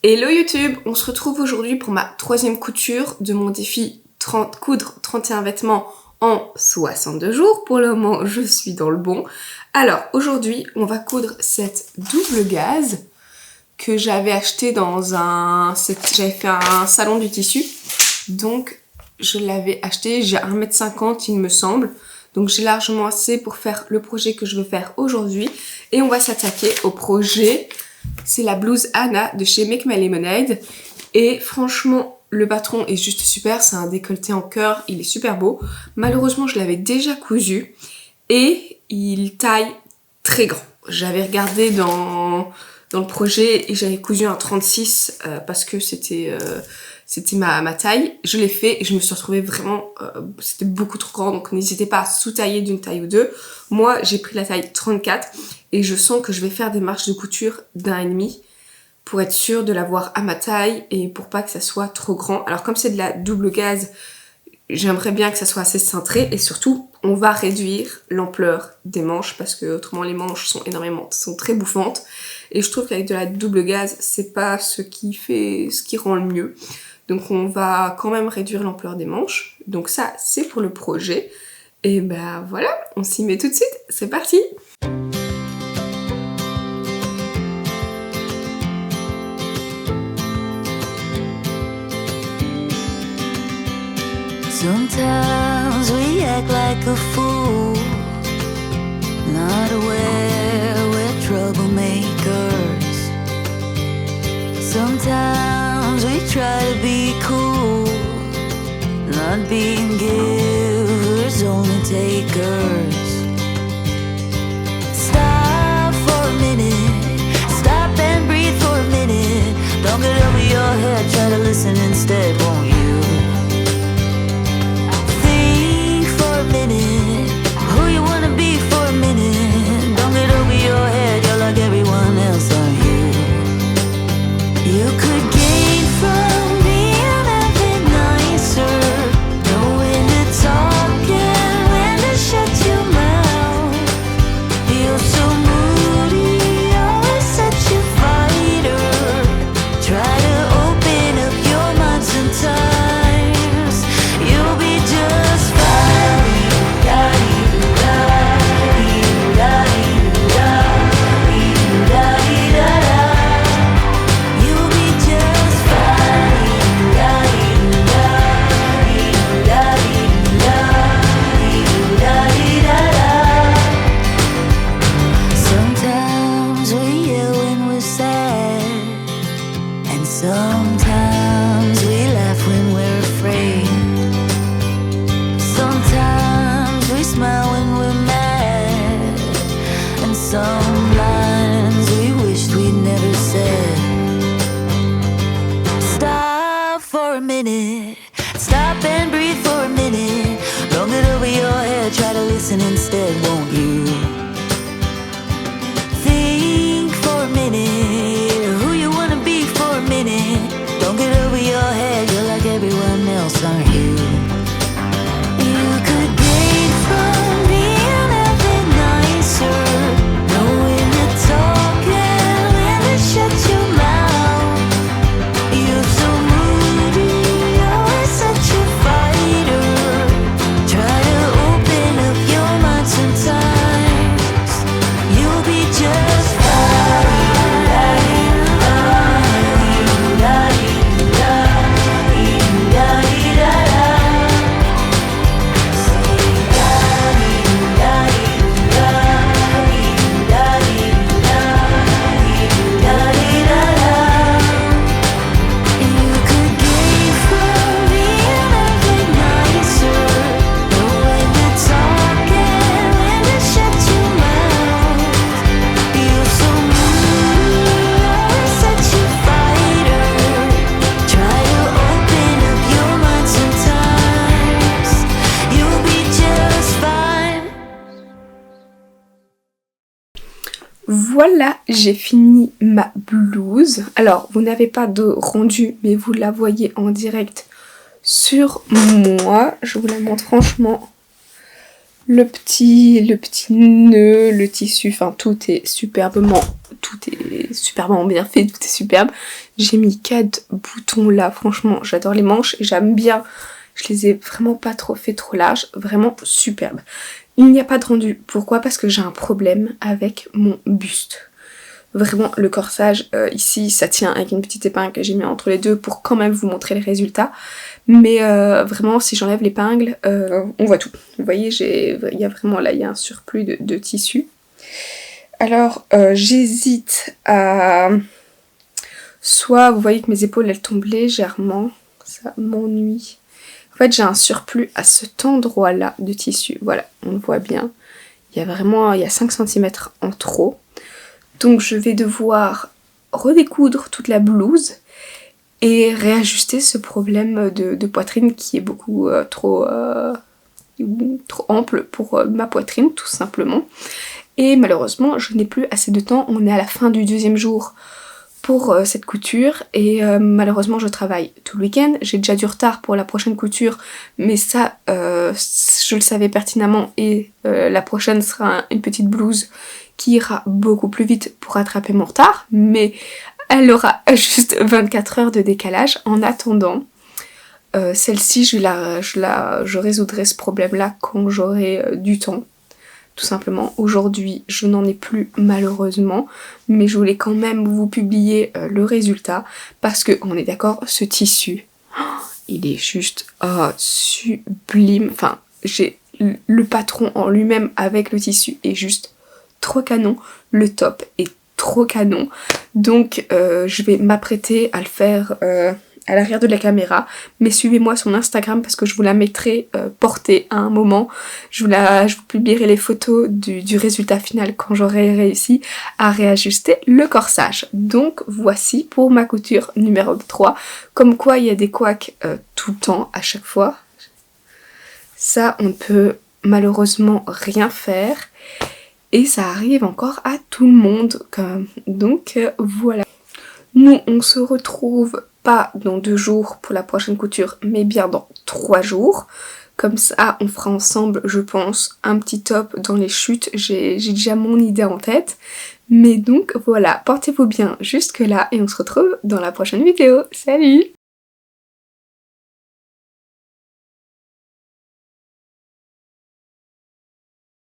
Hello YouTube, on se retrouve aujourd'hui pour ma troisième couture de mon défi coudre 31 vêtements en 62 jours. Pour le moment, je suis dans le bon. Alors aujourd'hui, on va coudre cette double gaze que j'avais acheté dans j'avais fait un salon du tissu. Donc je l'avais acheté, j'ai 1,50 m il me semble. Donc j'ai largement assez pour faire le projet que je veux faire aujourd'hui. Et on va s'attaquer au projet. C'est la blouse Anna de chez Make My Lemonade. Et franchement, le patron est juste super. C'est un décolleté en cœur, il est super beau. Malheureusement, je l'avais déjà cousu. Et il taille très grand. J'avais regardé dans le projet et j'avais cousu un 36 parce que c'était ma taille. Je l'ai fait et je me suis retrouvée vraiment... c'était beaucoup trop grand, donc n'hésitez pas à sous-tailler d'une taille ou deux. Moi, j'ai pris la taille 34 et je sens que je vais faire des marches de couture d'1,5 pour être sûre de l'avoir à ma taille et pour pas que ça soit trop grand. Alors comme c'est de la double gaze, j'aimerais bien que ça soit assez cintré et surtout, on va réduire l'ampleur des manches parce que autrement les manches sont très bouffantes. Et je trouve qu'avec de la double gaze, c'est pas ce qui rend le mieux. Donc on va quand même réduire l'ampleur des manches. Donc ça, c'est pour le projet. Et ben voilà, on s'y met tout de suite. C'est parti! Sometimes we act like a fool, not aware we're troublemakers. Sometimes we try to be cool, not being givers, only takers. Stop for a minute, stop and breathe for a minute. Don't get over your head, try to listen instead, won't you? Who you wanna be for a minute? Don't get over your head, you're like everyone else, aren't you? You could gain from being a bit nicer, know when to talk and when to shut your mouth. You're so moody, always such a fighter. Try to open up your mind sometimes. You'll be just fine. Sometimes we laugh when we're afraid. Sometimes we smile when we're mad. And some lines we wished we'd never said. Stop for a minute, stop and breathe for a minute. Don't get over your head, try to listen instead, won't you? Think for a minute, who you wanna be for a minute. Don't get over your head, you're like everyone else, aren't you? You could gain from being a bit nicer, know when to talk and when to shut your mouth. You're so moody, always such a fighter. Try to open up your mind sometimes. You'll be just fine. Voilà, j'ai fini ma blouse. Alors, vous n'avez pas de rendu, mais vous la voyez en direct sur moi. Je vous la montre franchement. le petit nœud, le tissu, enfin tout est superbement bien fait, tout est superbe. J'ai mis 4 boutons là, franchement j'adore les manches et j'aime bien, je les ai vraiment pas trop fait trop larges, vraiment superbe. Il n'y a pas de rendu, pourquoi? Parce que j'ai un problème avec mon buste. Vraiment le corsage ici ça tient avec une petite épingle que j'ai mis entre les deux pour quand même vous montrer les résultats. Mais vraiment si j'enlève l'épingle on voit tout. Vous voyez il y a vraiment là il y a un surplus de tissu. Alors j'hésite à... Soit vous voyez que mes épaules elles tombent légèrement, ça m'ennuie. En fait j'ai un surplus à cet endroit là de tissu, voilà on le voit bien. Il y a 5 cm en trop. Donc je vais devoir redécoudre toute la blouse et réajuster ce problème de poitrine qui est beaucoup trop ample pour ma poitrine tout simplement. Et malheureusement je n'ai plus assez de temps, on est à la fin du 2e jour pour cette couture et malheureusement je travaille tout le week-end. J'ai déjà du retard pour la prochaine couture mais ça je le savais pertinemment et la prochaine sera une petite blouse qui ira beaucoup plus vite pour rattraper mon retard, mais elle aura juste 24 heures de décalage. En attendant, celle-ci, je résoudrai ce problème-là quand j'aurai du temps, tout simplement. Aujourd'hui, je n'en ai plus malheureusement, mais je voulais quand même vous publier le résultat, parce que, on est d'accord, ce tissu, il est juste sublime. Enfin, j'ai le patron en lui-même avec le tissu est juste trop canon, le top est trop canon, donc je vais m'apprêter à le faire à l'arrière de la caméra, mais suivez-moi sur mon Instagram parce que je vous la mettrai portée à un moment, je vous publierai les photos du résultat final quand j'aurai réussi à réajuster le corsage. Donc voici pour ma couture numéro 3, comme quoi il y a des couacs tout le temps, à chaque fois, ça on ne peut malheureusement rien faire. Et ça arrive encore à tout le monde. Donc voilà. Nous on se retrouve pas dans 2 jours pour la prochaine couture, mais bien dans 3 jours. Comme ça on fera ensemble je pense un petit top dans les chutes. J'ai déjà mon idée en tête. Mais donc voilà, portez-vous bien jusque là et on se retrouve dans la prochaine vidéo. Salut!